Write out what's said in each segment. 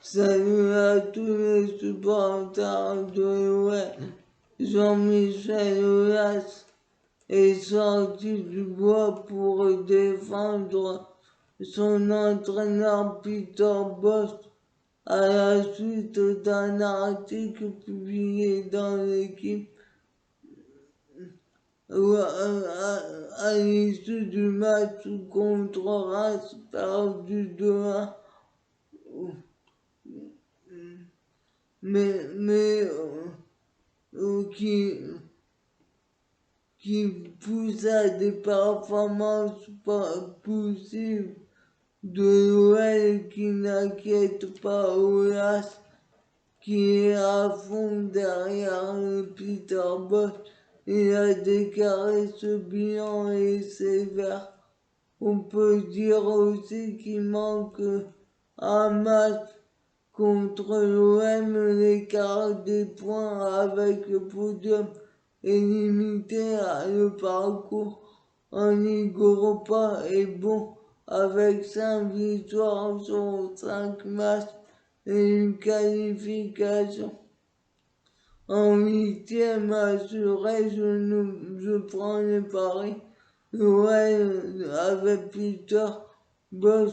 Salut à tous les supporters de l'OM. Jean-Michel Aulas est sorti du bois pour défendre son entraîneur Peter Bosz à la suite d'un article publié dans l'équipe à l'issue du match contre Reims perdu 2-1. Mais qui pousse à des performances possibles de l'OL qui n'inquiète pas Aulas, qui est à fond derrière le Peter Bosz. Il a déclaré ce bilan est sévère. On peut dire aussi qu'il manque un match contre l'OM, l'écart des points avec le podium est limité à le parcours en Ligue Europa est bon avec 5 victoires sur 5 matchs et une qualification. En 8e assuré, je prends les paris. L'OL avec Peter Bosz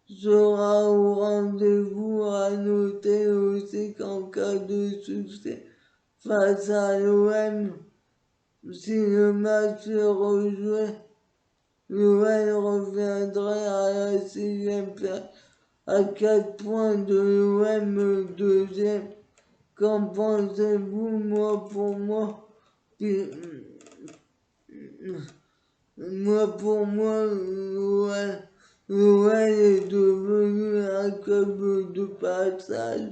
sera au rendez-vous. À noter aussi qu'en cas de succès face à l'OM, si le match est rejoué, l'OL reviendrait à la 6e place à 4 points de l'OM 2e. Qu'en pensez-vous? Moi, pour moi, l'OL est devenu un club de passage,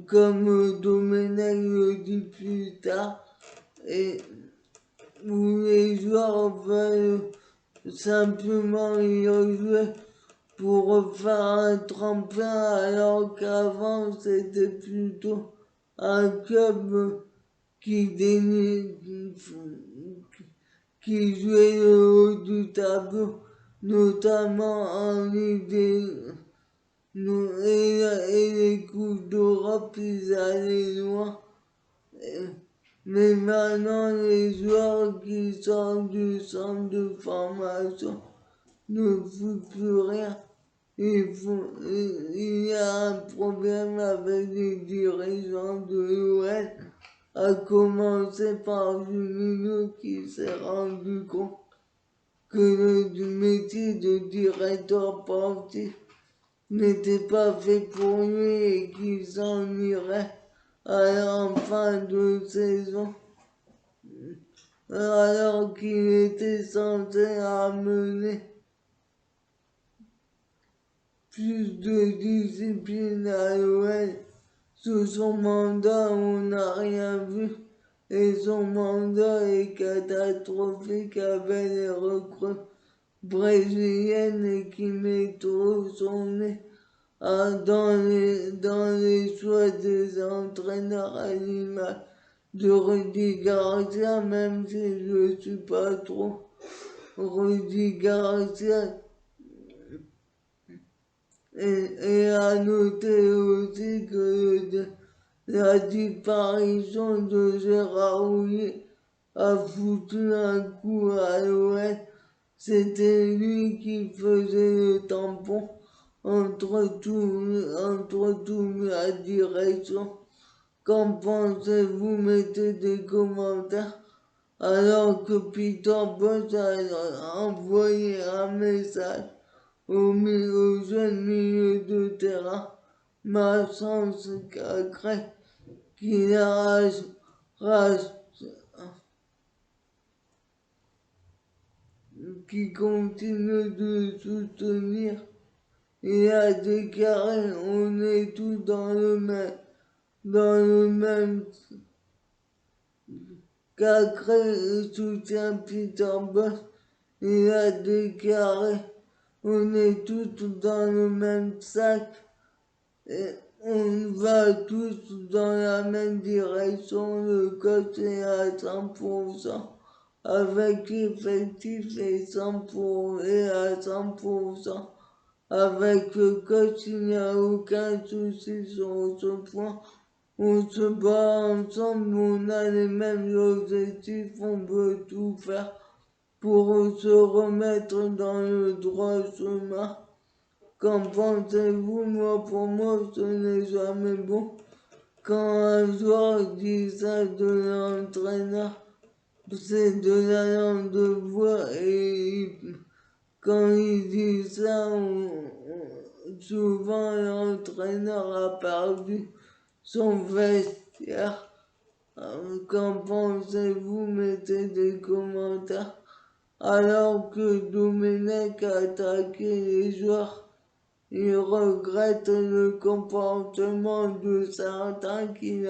comme Domenech le dit plus tard, et où les joueurs veulent simplement y rejouer pour faire un tremplin, alors qu'avant c'était plutôt un club qui jouait le haut du tableau, notamment en Ligue et les Coupes d'Europe, ils allaient loin. Mais maintenant, les joueurs qui sortent du centre de formation ne foutent plus rien. Il y a un problème avec les dirigeants de l'OL, à commencer par Juninho qui s'est rendu compte que le métier de directeur sportif n'était pas fait pour lui et qu'il s'en irait en fin de saison, alors qu'il était censé amener plus de discipline à l'OL. Sous son mandat, on n'a rien vu et son mandat est catastrophique avec les recrues brésiliennes qui mettent trop son nez dans les choix des entraîneurs à l'image de Rudy Garcia, même si je ne suis pas trop Rudy Garcia. Et à noter aussi que la disparition de Gérard Houllier a foutu un coup à l'OL. C'était lui qui faisait le tampon entre tout la direction. Qu'en pensez-vous? Mettez des commentaires. Alors que Peter Bosz a envoyé un message au jeune milieu de terrain, Maxence Cacré, qui continue de soutenir. Il a déclaré on est tous dans le même Cacré soutient Peter Bosz. Il a déclaré on est tous dans le même sac et on va tous dans la même direction. Le coach est à 100% avec effectif et à 100%. Avec le coach, il n'y a aucun souci sur ce point. On se bat ensemble, on a les mêmes objectifs, on veut tout faire pour se remettre dans le droit chemin. Qu'en pensez-vous? Moi, pour moi, ce n'est jamais bon. Quand un joueur dit ça de l'entraîneur, c'est de la langue de bois et quand il dit ça, souvent l'entraîneur a perdu son vestiaire. Qu'en pensez-vous? Mettez des commentaires. Alors que Domenech a attaqué les joueurs, il regrette le comportement de certains il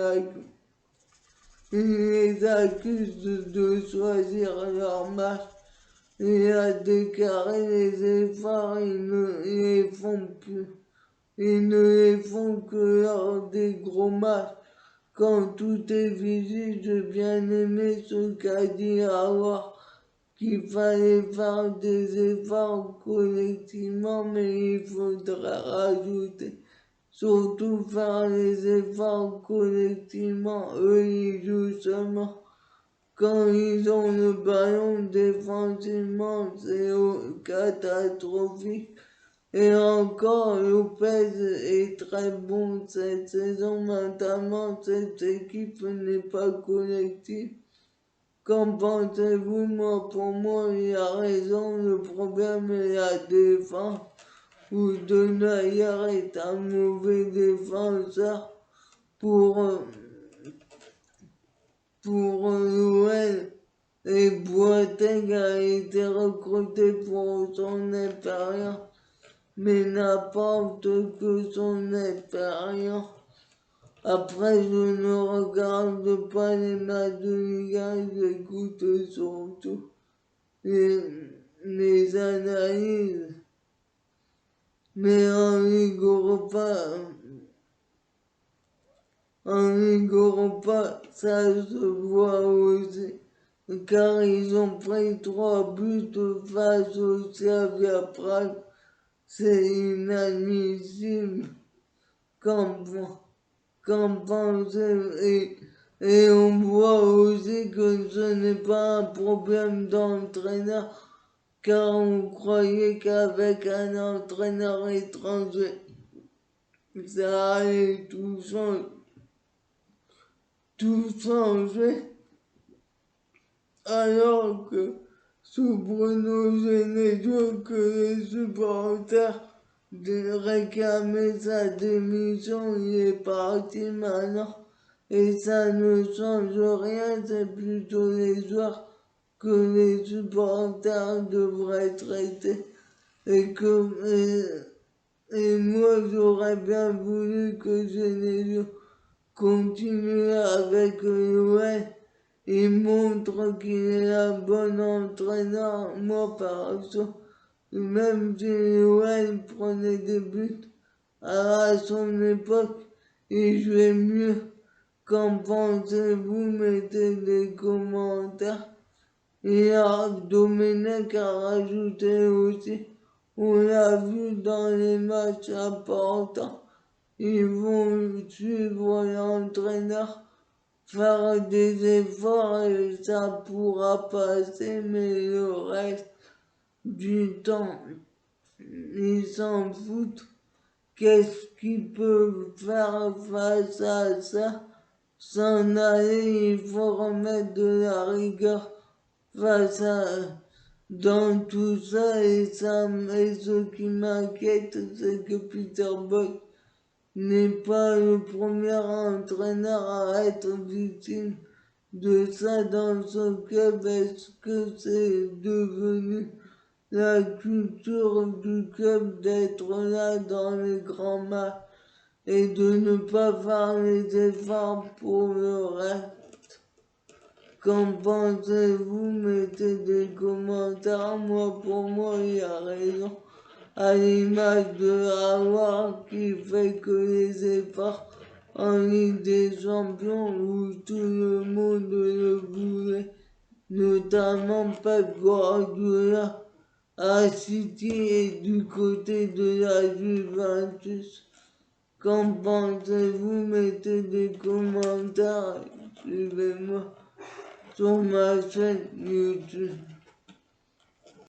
les accuse de choisir leur match. Il a déclaré les efforts, ils ne les font plus. Ils ne les font que lors des gros matchs. Quand tout est visible, j'ai bien aimé ce qu'a dit Howard, qu'il fallait faire des efforts collectivement, mais il faudrait rajouter. Surtout faire les efforts collectivement, eux ils jouent seulement. Quand ils ont le ballon défensivement, c'est catastrophique. Et encore, Lopez est très bon cette saison, notamment cette équipe n'est pas collective. Qu'en pensez-vous? Moi, pour moi, il a raison, le problème est la défense, où Denayer est un mauvais défenseur pour l'OL. Et Boateng a été recruté pour son expérience, mais n'apporte que son expérience. Après, je ne regarde pas les matchs de Ligue 1, j'écoute surtout les analyses. Mais en Ligue Europa, ça se voit aussi. Car ils ont pris 3 buts face au Slavia Prague. C'est inadmissible. Qu'en pensez et on voit aussi que ce n'est pas un problème d'entraîneur, car on croyait qu'avec un entraîneur étranger, ça allait tout changer. Alors que sous Bruno Genesio, que les supporters réclamaient sa démission, il est parti maintenant. Et ça ne change rien, c'est plutôt les joueurs que les supporters devraient traiter. Et moi j'aurais bien voulu que Genesio continue avec l'OL. Il montre qu'il est un bon entraîneur. Moi, perso, même si l'OL prenait des buts à son époque, il jouait mieux. Qu'en pensez-vous? Mettez des commentaires. Et Domenech a rajouté aussi, on l'a vu dans les matchs importants, ils vont suivre l'entraîneur, faire des efforts et ça pourra passer, mais le reste du temps, ils s'en foutent. Qu'est-ce qu'ils peuvent faire face à ça? S'en aller, il faut remettre de la rigueur face à dans tout ça et ce qui m'inquiète, c'est que Peter Bosz n'est pas le premier entraîneur à être victime de ça dans ce club. Est-ce que c'est devenu la culture du club d'être là dans les grands matchs et de ne pas faire les efforts pour le reste? Qu'en pensez-vous? Mettez des commentaires. Moi, pour moi, il a raison. À l'image de Howard qui fait que les efforts en Ligue des Champions où tout le monde le voulait, notamment Pep Guardiola, City est du côté de la Juventus. Qu'en pensez-vous? Mettez des commentaires. Suivez-moi sur ma chaîne YouTube.